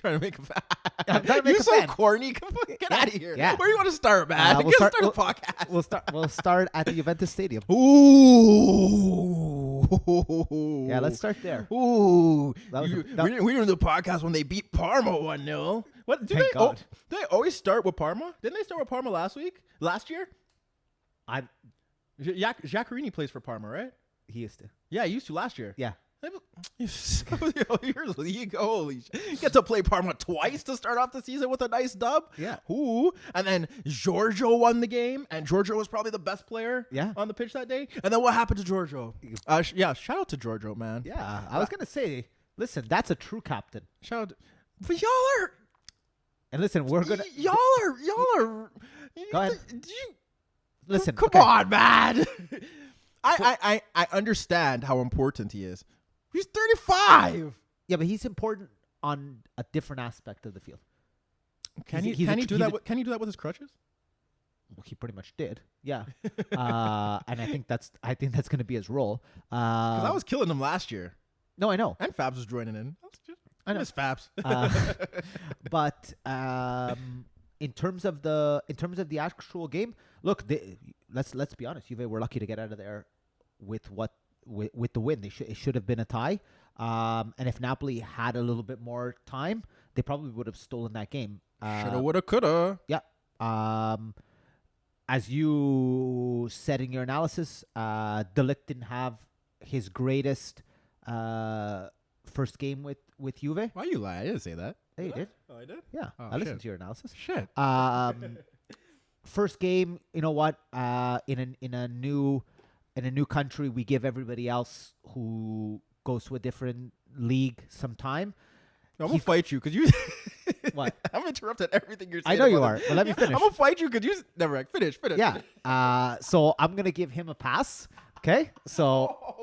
trying to make a fan. I'm trying to make You're a so fan. corny. Get out of here. Yeah. Where do you want to start, man? We'll Start start- a podcast. We'll start at the Juventus Stadium. Ooh. Yeah, let's start there. Ooh. That was we a- that- didn't do the podcast when they beat Parma 1-0. What? Thank God. Do they always start with Parma? Didn't they start with Parma last year? Giaccherini plays for Parma, right? He used to. Yeah, he used to last year. Yeah. Your league, holy shit. You get to play Parma twice to start off the season with a nice dub. Yeah. Ooh. And then Giorgio won the game, and Giorgio was probably the best player on the pitch that day. And then what happened to Giorgio? Shout out to Giorgio, man. Yeah. I was going to say, listen, that's a true captain. Shout out. But y'all are. And listen, we're going to. Y'all are. Go ahead. Listen. Come okay. on, man. I understand how important he is. He's 35. Yeah, but he's important on a different aspect of the field. Can he do that with his crutches? Well, he pretty much did. Yeah. And I think that's going to be his role. Because I was killing him last year. No, I know. And Fabs was joining in. I know. miss Fabs. But in terms of the actual game, look, let's be honest. Juve were lucky to get out of there with the win. It should have been a tie. And if Napoli had a little bit more time, they probably would have stolen that game. Shoulda, woulda, coulda. Yeah. As you said in your analysis, De Ligt didn't have his greatest first game with Juve. Why you lie? I didn't say that. Hey, you did. Oh, I did? Yeah. Oh, I listened to your analysis. Shit. First game, you know what? In a new country, we give everybody else who goes to a different league some time. I'm gonna fight you because you. What? I'm interrupting everything you're saying. I know you are, but let me finish. I'm gonna fight you because you never finish. Yeah. So I'm gonna give him a pass. Okay. So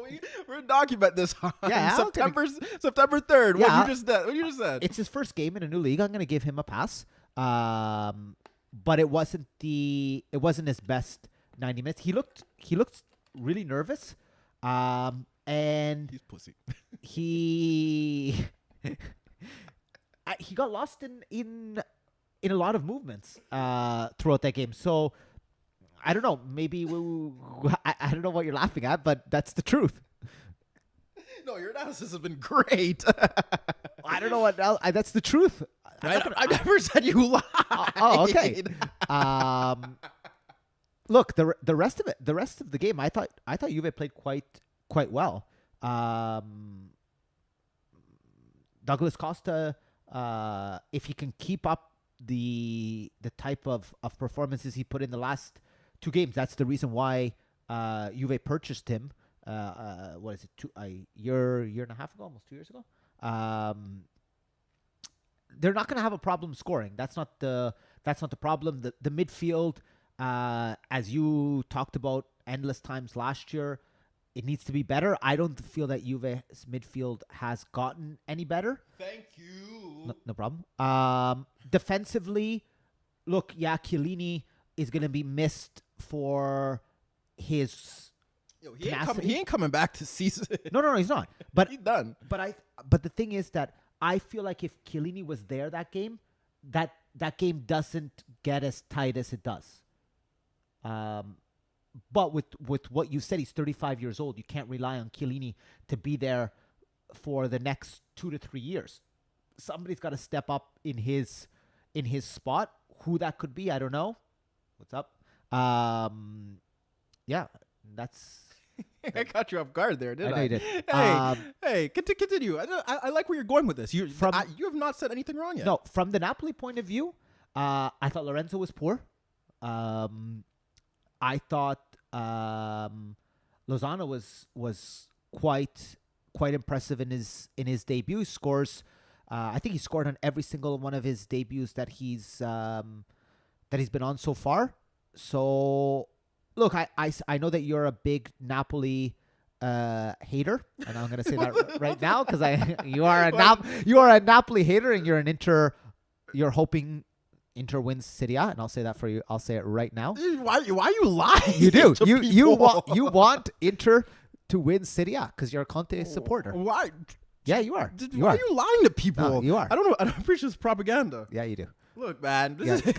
we're gonna document this. Yeah, September 3rd. Yeah. What you just said. It's his first game in a new league. I'm gonna give him a pass. But it wasn't his best 90 minutes. He looked really nervous. And he's pussy. He got lost in a lot of movements throughout that game. So I don't know. Maybe I don't know what you're laughing at, but that's the truth. No, your analysis has been great. I don't know what else. That's the truth. I never said you lied. Oh, okay. Look, the rest of the game, I thought Juve played quite well. Douglas Costa, if he can keep up the type of performances he put in the last two games, that's the reason why Juve purchased him. What is it? A year and a half ago, almost 2 years ago. They're not going to have a problem scoring. That's not the problem. The midfield, as you talked about endless times last year, it needs to be better. I don't feel that Juve's midfield has gotten any better. Thank you. No problem. Defensively, look, Chiellini is going to be missed for his. Yo, he ain't coming back to season. No, he's not. But he's done. But the thing is that I feel like if Chiellini was there that game, that game doesn't get as tight as it does. But with what you said, he's 35 years old. You can't rely on Chiellini to be there for the next 2 to 3 years. Somebody's got to step up in his spot. Who that could be, I don't know. What's up? Yeah, that's. I caught you off guard there, didn't I? I know you did. Hey, continue. I like where you're going with this. You have not said anything wrong yet. No, from the Napoli point of view, I thought Lorenzo was poor. I thought Lozano was quite impressive in his debut. He scores. I think he scored on every single one of his debuts that he's been on so far. So. Look, I know that you're a big Napoli hater, and I'm going to say that right now because you are a Napoli hater, and you're hoping Inter wins Serie A, and I'll say that for you. I'll say it right now. Why you lying? You do. You want Inter to win Serie A because you're a Conte supporter. Why? Yeah, you are. Why are you lying to people? No, you are. I don't know. I'm pretty sure it's propaganda. Yeah, you do. Look, man. This is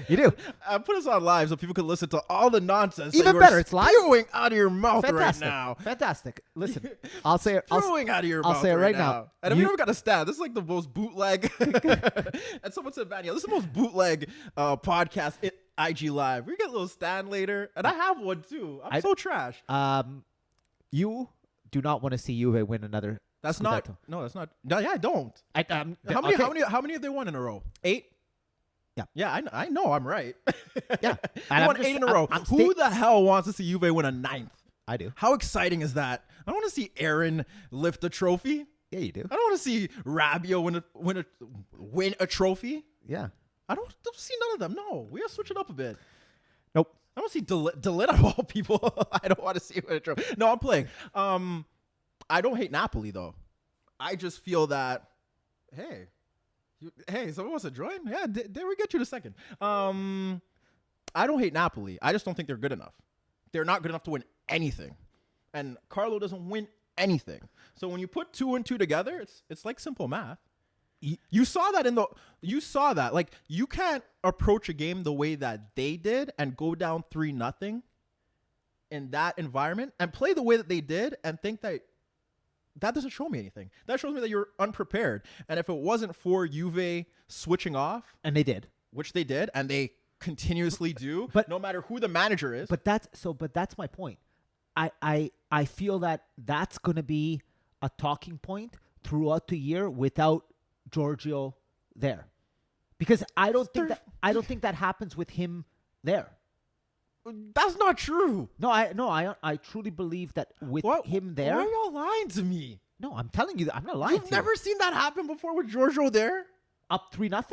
You do. I put us on live so people can listen to all the nonsense. Even better, it's live. Spewing out of your mouth Fantastic. right now. Fantastic. Listen, I'll say it. Spewing out of your mouth say it right now. And we never got a stat. This is like the most bootleg. And someone said, "Man, this is the most bootleg podcast." IG Live. We get a little stand later, and I have one too. I'm so trash. You do not want to see Juve win another. That's not. No, that's not. No, yeah, I don't. How many have they won in a row? 8. Yeah. Yeah, I know I'm right. Yeah. I won 8 in a row. Who the hell wants to see Juve win a 9th? I do. How exciting is that? I don't want to see Aaron lift a trophy. Yeah, you do. I don't want to see Rabiot win a trophy. Yeah. I don't see none of them. No, we gotta switch it up a bit. Nope. I don't see Delit of all people. I don't want to see win a trophy. No, I'm playing. I don't hate Napoli though. I just feel that, hey, someone wants to join? Yeah, there we get you in a second. I don't hate Napoli. I just don't think they're good enough. They're not good enough to win anything. And Carlo doesn't win anything. So when you put 2 and 2 together, it's like simple math. You saw that like you can't approach a game the way that they did and go down 3-0 in that environment and play the way that they did and think that doesn't show me anything. That shows me that you're unprepared. And if it wasn't for Juve switching off, and they did, which they did, and they continuously do, but no matter who the manager is. But that's my point. I feel that that's going to be a talking point throughout the year without Giorgio there, because I don't think that happens with him there. That's not true. No, I truly believe that with him there. Why are y'all lying to me? No, I'm telling you that I'm not lying. You've never seen that happen before with Giorgio there? Up 3-0?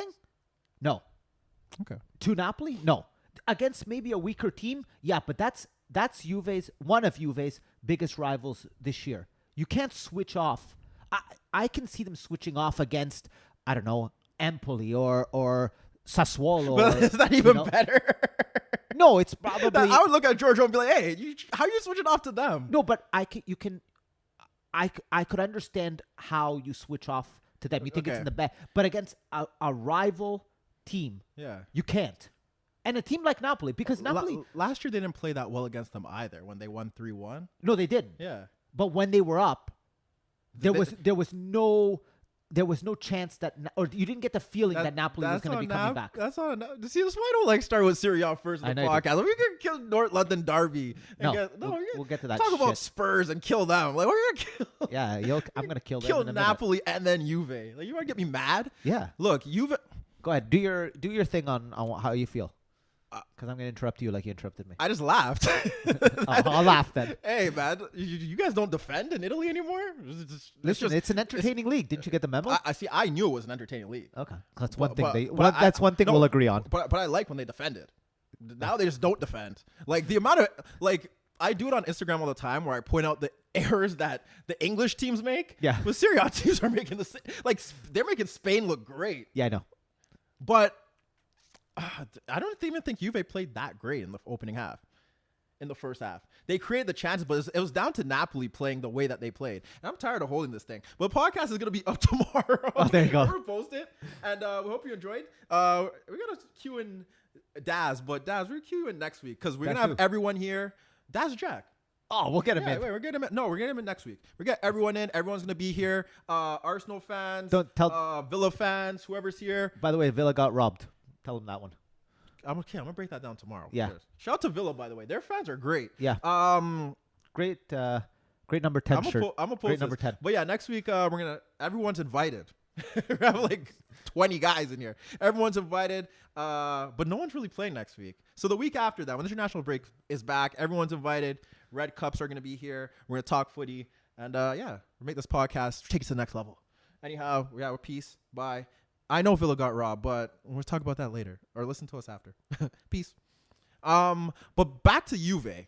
No. Okay. To Napoli? No. Against maybe a weaker team? Yeah, but that's one of Juve's biggest rivals this year. You can't switch off. I can see them switching off against, I don't know, Empoli or Sassuolo. But is that even better? No, it's probably. I would look at Giorgio and be like, "Hey, how are you switching off to them?" No, but I could understand how you switch off to them. You think it's in the back, but against a rival team, you can't. And a team like Napoli, because Napoli last year they didn't play that well against them either when they won 3-1. No, they didn't. Yeah, but when they were up, there was no chance that, or you didn't get the feeling that Napoli was going to be coming back. That's on. See, that's why I don't like start with Serie A first in the podcast. We could kill North London Derby. We'll get to that. Talk about Spurs and kill them. Like, we're gonna kill. Yeah, I'm gonna kill them. Kill Napoli and then Juve. Like, you want to get me mad? Yeah. Look, Juve. Go ahead. Do your thing on how you feel. Because I'm going to interrupt you like you interrupted me. I just laughed. I'll laugh then. Hey, man. You guys don't defend in Italy anymore? Listen, it's an entertaining league. Didn't you get the memo? I knew it was an entertaining league. Okay. That's one thing. That's one thing we'll agree on. But I like when they defended. Now they just don't defend. Like, the amount of... Like, I do it on Instagram all the time where I point out the errors that the English teams make. Yeah. But Serie A teams are making the... Like, they're making Spain look great. Yeah, I know. But... I don't even think Juve played that great in the opening half. In the first half, they created the chances, but it was down to Napoli playing the way that they played. And I'm tired of holding this thing. But the podcast is gonna be up tomorrow. Oh, there you go. We're post it, and we hope you enjoyed. We're gonna cue in Daz, but Daz, we're cue in next week because we're gonna have everyone here. Daz Jack. Oh, we'll get him in. Wait, we're getting him in. No, we're getting him in next week. We get everyone in. Everyone's gonna be here. Arsenal fans, Villa fans, whoever's here. By the way, Villa got robbed. Tell them that one. I'm gonna break that down tomorrow. Yeah. Shout out to Villa, by the way. Their fans are great. Yeah. Great number 10 shirt. I'm a great number 10. But yeah, next week everyone's invited. We have like 20 guys in here. Everyone's invited. But no one's really playing next week. So the week after that, when the international break is back, everyone's invited. Red Cups are gonna be here. We're gonna talk footy, and we'll make this podcast take it to the next level. Anyhow, we're peace. Bye. I know Villa got robbed, but we'll talk about that later. Or listen to us after. Peace. But back to Juve.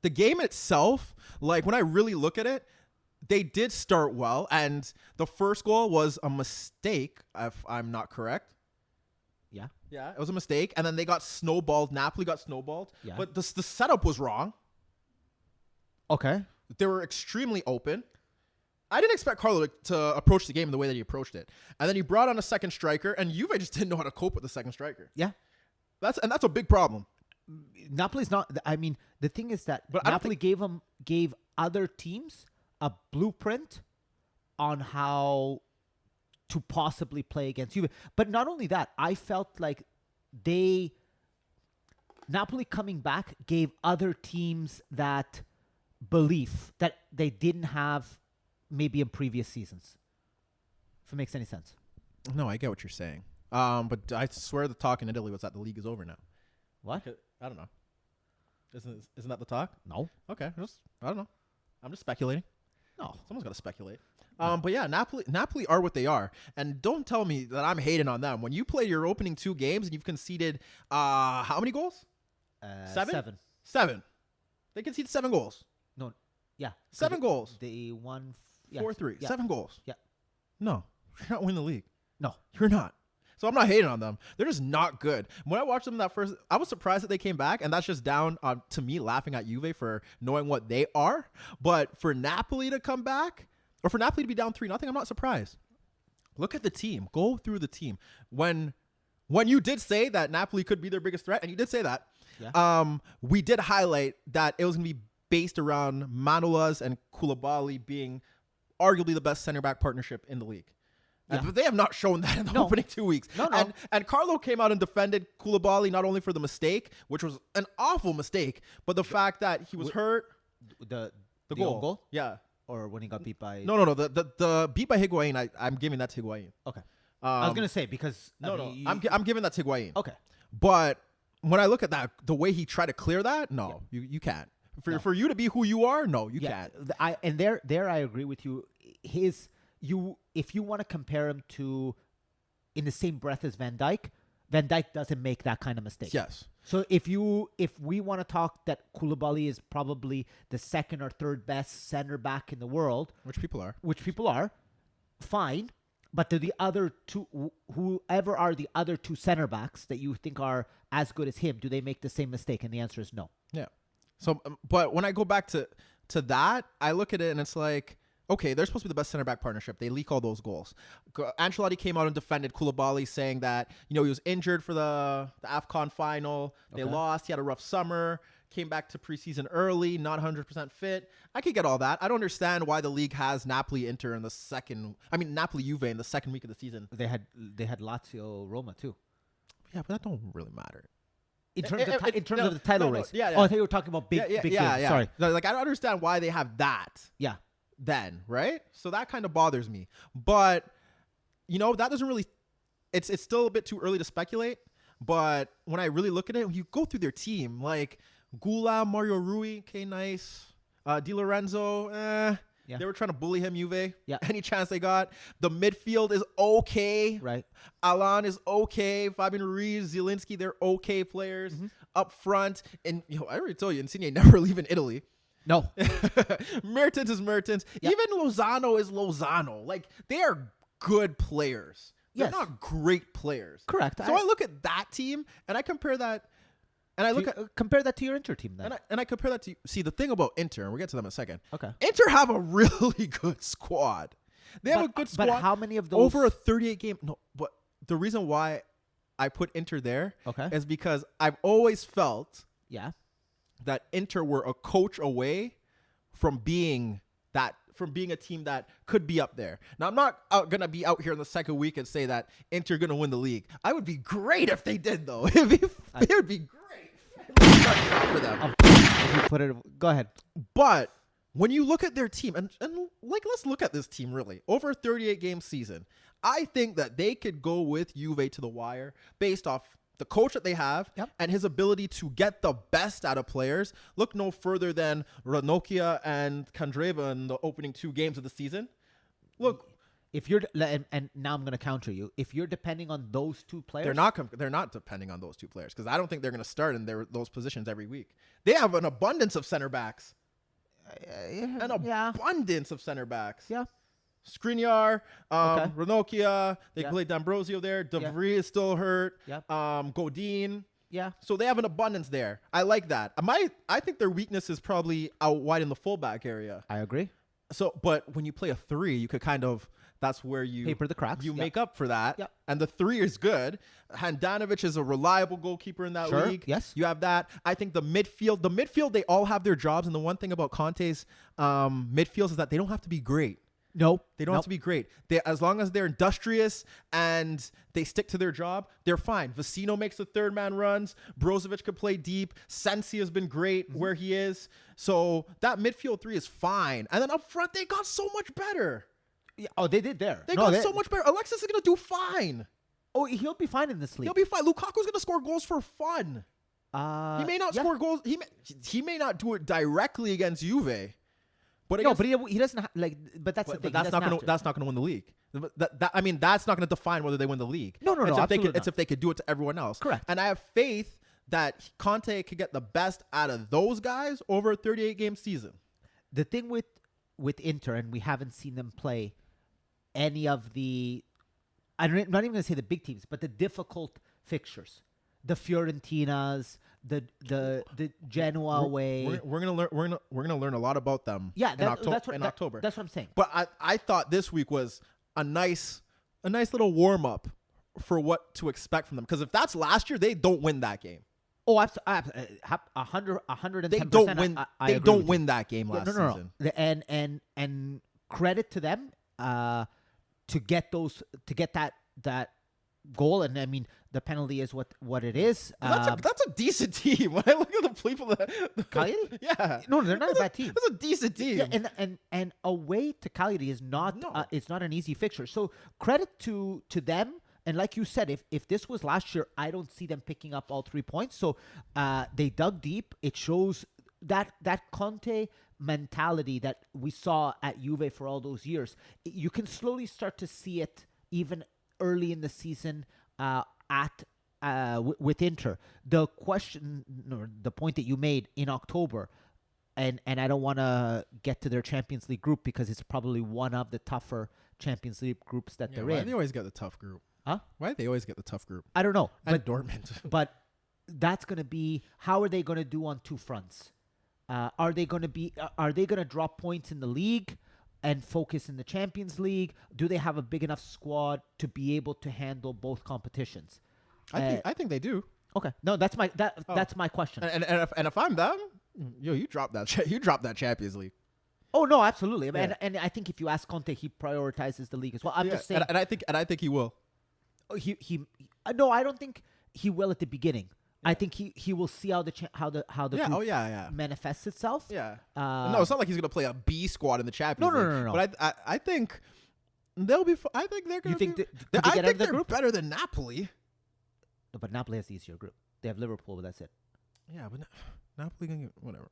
The game itself, like when I really look at it, they did start well. And the first goal was a mistake, if I'm not correct. Yeah. Yeah, it was a mistake. And then they got snowballed. Napoli got snowballed. Yeah. But the setup was wrong. Okay. They were extremely open. I didn't expect Carlo to approach the game the way that he approached it. And then he brought on a second striker, and Juve just didn't know how to cope with the second striker. Yeah. That's a big problem. Napoli's not. I mean, the thing is that But I don't Napoli gave other teams a blueprint on how to possibly play against Juve. But not only that, I felt like Napoli coming back gave other teams that belief that they didn't have maybe in previous seasons. If it makes any sense. No, I get what you're saying. But I swear the talk in Italy was that the league is over now. What? I don't know. Isn't that the talk? No. Okay. I don't know. I'm just speculating. No. Someone's got to speculate. But yeah, Napoli are what they are. And don't tell me that I'm hating on them. When you play your opening 2 games and you've conceded how many goals? 7? 7. They conceded 7 goals. No. Yeah. 7 goals. They won 4-3. Yeah. 7 goals. Yeah. No. You're not winning the league. No. You're not. So I'm not hating on them. They're just not good. When I watched them I was surprised that they came back, and that's just down to me laughing at Juve for knowing what they are. But for Napoli to come back, or for Napoli to be down 3-0, I'm not surprised. Look at the team. Go through the team. When you did say that Napoli could be their biggest threat, and you did say that, we did highlight that it was going to be based around Manolas and Koulibaly being arguably the best center back partnership in the league. Yeah. But they have not shown that in the opening 2 weeks. No. And Carlo came out and defended Koulibaly not only for the mistake, which was an awful mistake, but the fact that he was hurt. The goal. Yeah. Or when he got beat by... No. The beat by Higuain, I'm giving that to Higuain. Okay. I was going to say because... I'm giving that to Higuain. Okay. But when I look at that, the way he tried to clear that, you can't. For you to be who you are, you can't. And there I agree with you. If you want to compare him to in the same breath as Van Dijk doesn't make that kind of mistake. Yes. So if we want to talk that Koulibaly is probably the second or third best center back in the world, which people are, fine. But the other two, whoever are the other 2 center backs that you think are as good as him, do they make the same mistake? And the answer is no. Yeah. So, but when I go back to that, I look at it and it's like, okay, they're supposed to be the best center back partnership. They leak all those goals. Ancelotti came out and defended Koulibaly, saying that he was injured for the AFCON final. They lost. He had a rough summer. Came back to preseason early, not 100% fit. I could get all that. I don't understand why the league has Napoli Inter in the second. I mean Napoli Juve in the second week of the season. They had Lazio Roma too. Yeah, but that don't really matter. In terms of the title race. Yeah. Oh, I think you were talking about big games. Yeah. Sorry. Like I don't understand why they have that. Yeah. Then, right? So that kind of bothers me. But that doesn't really it's still a bit too early to speculate, but when I really look at it, when you go through their team, like Gula, Mario Rui, okay, nice. Di Lorenzo, Yeah. They were trying to bully him, Juve. Yeah. Any chance they got. The midfield is okay. Right. Alan is okay. Fabian Ruiz, Zielinski, they're okay players. Mm-hmm. Up front. And I already told you, Insigne never leaving Italy. No. Mertens is Mertens. Yep. Even Lozano is Lozano. Like, they are good players. They're not great players. Correct. So I look at that team, and I compare that. And I look at compare that to your Inter team then. and I compare that to see the thing about Inter, and we'll get to them in a second. Okay. Inter have a really good squad. They have a good squad. But how many of those over a 38 game? No, but the reason why I put Inter there is because I've always felt that Inter were a coach away from being a team that could be up there. Now, I'm not going to be out here in the second week and say that Inter going to win the league. I would be great if they did, though. It would be great. For them. Go ahead. But when you look at their team, and let's look at this team really. Over a 38-game season, I think that they could go with Juve to the wire based off the coach that they have and his ability to get the best out of players. Look no further than Ranocchia and Candreva in the opening 2 games of the season. Look, if you're and now I'm going to counter you. If you're depending on those 2 players, they're not depending on those 2 players because I don't think they're going to start in those positions every week. They have an abundance of center backs. Abundance of center backs. Yeah. Skriniar, Ranocchia, they played D'Ambrosio there. De Vries is still hurt. Godin. Yeah. So they have an abundance there. I like that. I think their weakness is probably out wide in the fullback area. I agree. but when you play a 3, you could kind of, that's where you Paper the cracks. You Yep. make up for that. Yep. And the 3 is good. Handanovic is a reliable goalkeeper in that Sure, league. yes. You have that. I think the midfield, they all have their jobs. And the one thing about Conte's midfields is that they don't have to be great. No, They don't have to be great. As long as they're industrious and they stick to their job, they're fine. Vecino makes the third man runs. Brozovic could play deep. Sensi has been great where he is. So that midfield 3 is fine. And then up front, they got so much better. Yeah, oh, they did there. They got so much better. Alexis is going to do fine. Oh, he'll be fine in this league. He'll be fine. Lukaku's going to score goals for fun. He may not score goals. He may not do it directly against Juve. But he doesn't but that's the thing. But that's not gonna win the league. I mean, that's not gonna define whether they win the league. No, absolutely It's if they could do it to everyone else. Correct. And I have faith that Conte could get the best out of those guys over a 38-game season. The thing with Inter, and we haven't seen them play any of the, I'm not even gonna say the big teams, but the difficult fixtures, the Fiorentinas, the Genoa away. We're gonna learn a lot about them. Yeah, in October. That's what I'm saying. But I thought this week was a nice little warm up for what to expect from them. Because if that's last year, they don't win that game. Oh, 110%. They don't win. I They agree don't with win that game last season. No. And credit to them to get that goal. And I mean, the penalty is what it is. That's a decent team. When I look at the people Cagliari? Yeah. No, they're not a bad team. That's a decent team. Yeah, and away to Cagliari is not it's not an easy fixture. So credit to them. And like you said, if this was last year, I don't see them picking up all 3 points. So they dug deep. It shows that Conte mentality that we saw at Juve for all those years. You can slowly start to see it even early in the season with Inter. The question, or the point that you made in October, and I don't want to get to their Champions League group because it's probably one of the tougher Champions League groups that they're why in. They always get the tough group. Huh? Why do they always get the tough group? I don't know. And Dortmund. But that's going to be, how are they going to do on 2 fronts? Are they going to drop points in the league and focus in the Champions League? Do they have a big enough squad to be able to handle both competitions? I think they do. Okay. No, that's my question. And if I'm them, you drop that Champions League. Oh no, absolutely. Yeah. And I think if you ask Conte, he prioritizes the league as well. I'm just saying. And I think he will. No, I don't think he will at the beginning. Yeah. I think he will see how the group manifests itself. Yeah. No, it's not like he's gonna play a B squad in the Champions League. No. But I think they'll be. I think they're gonna. You think I think they're better than Napoli. No, but Napoli has the easier group. They have Liverpool, but that's it. Yeah, but Napoli can get whatever.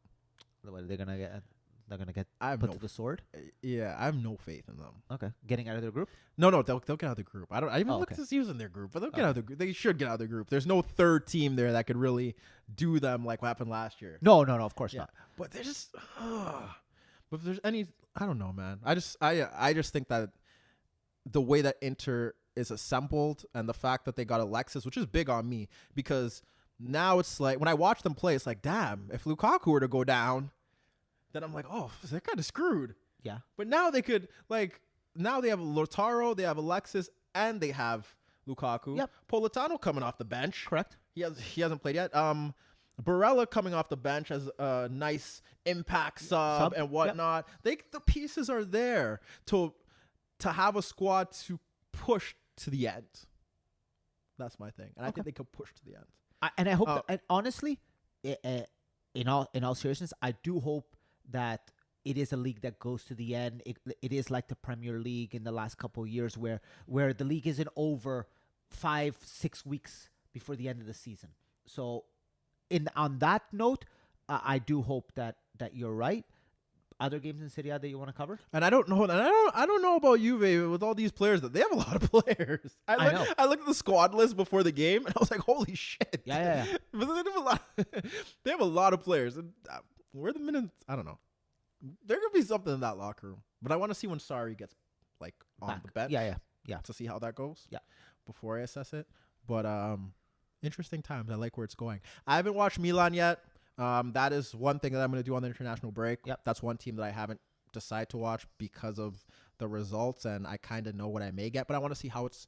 They're gonna get put to the sword. Yeah, I have no faith in them. Okay, getting out of their group. No, they'll get out of the group. I even look at this using their group, but they'll get out of the group. They should get out of the group. There's no third team there that could really do them like what happened last year. No, of course not. But they're just. But if there's any, I don't know, man. I just think that the way that Inter is assembled and the fact that they got Alexis, which is big on me, because now it's like when I watch them play, it's like, damn, if Lukaku were to go down, then I'm like, oh, they're kind of screwed. Yeah. But now they could, now they have Lautaro, they have Alexis, and they have Lukaku. Yep. Politano coming off the bench. Correct. He hasn't played yet. Barella coming off the bench as a nice impact sub and whatnot. Yep. The pieces are there to have a squad to push to the end. That's my thing. And I think they could push to the end. I hope and honestly, in all seriousness, I do hope that it is a league that goes to the end. It is like the Premier League in the last couple of years where the league isn't over 5-6 weeks before the end of the season. So on that note, I do hope that you're right. Other games in Serie A that you want to cover? And I don't know about Juve with all these players, that they have a lot of players. I looked at the squad list before the game and I was like, holy shit. Yeah. But they have a lot of players. And where are the minutes? I don't know. There could be something in that locker room. But I want to see when Sarri gets on the bench. Yeah. To see how that goes. Yeah. Before I assess it. But interesting times. I like where it's going. I haven't watched Milan yet. That is one thing that I'm going to do on the international break. Yep. That's one team that I haven't decide to watch because of the results, and I kind of know what I may get, but I want to see how it's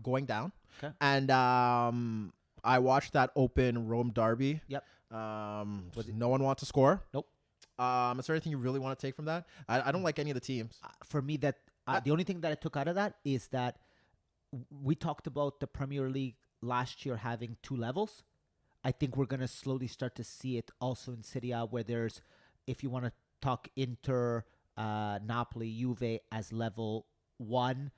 going down. Okay. And I watched that open Rome derby. Yep. No one wants to score. Nope. Is there anything you really want to take from that? I don't like any of the teams. For me, that the only thing that I took out of that is that we talked about the Premier League last year having 2 levels. I think we're going to slowly start to see it also in Serie A, where there's, if you want to talk Inter, Napoli, Juve as level 1,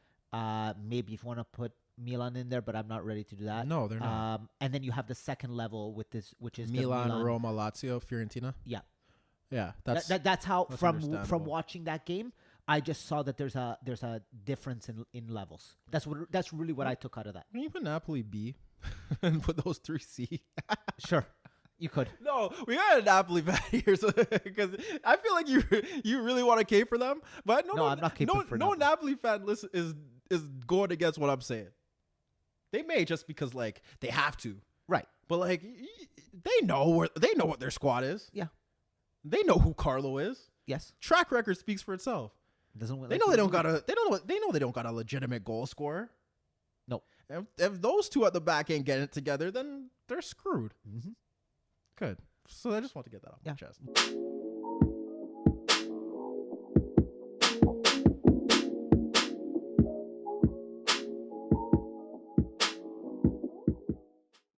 maybe if you want to put Milan in there, but I'm not ready to do that. No, they're not. And then you have the second level with this, which is Milan, the Milan, Roma, Lazio, Fiorentina. Yeah. Yeah, That's how that's from understandable. watching that game, I just saw that there's a difference in levels. That's really what I took out of that. Can you put Napoli B and put those 3 C? Sure, you could. No, we got a Napoli fan here because I feel like you really want to cape for them, but no, I'm not caping for no Napoli. Napoli fan is going against what I'm saying. They may just because like they have to, Right. but like they know what their squad is. Yeah. They know who Carlo is. Yes. Track record speaks for itself. Doesn't They know they don't got a legitimate goal scorer. No. If those two at the back ain't getting it together, then they're screwed. Mm-hmm. Good. So I just want to get that off my Yeah. chest.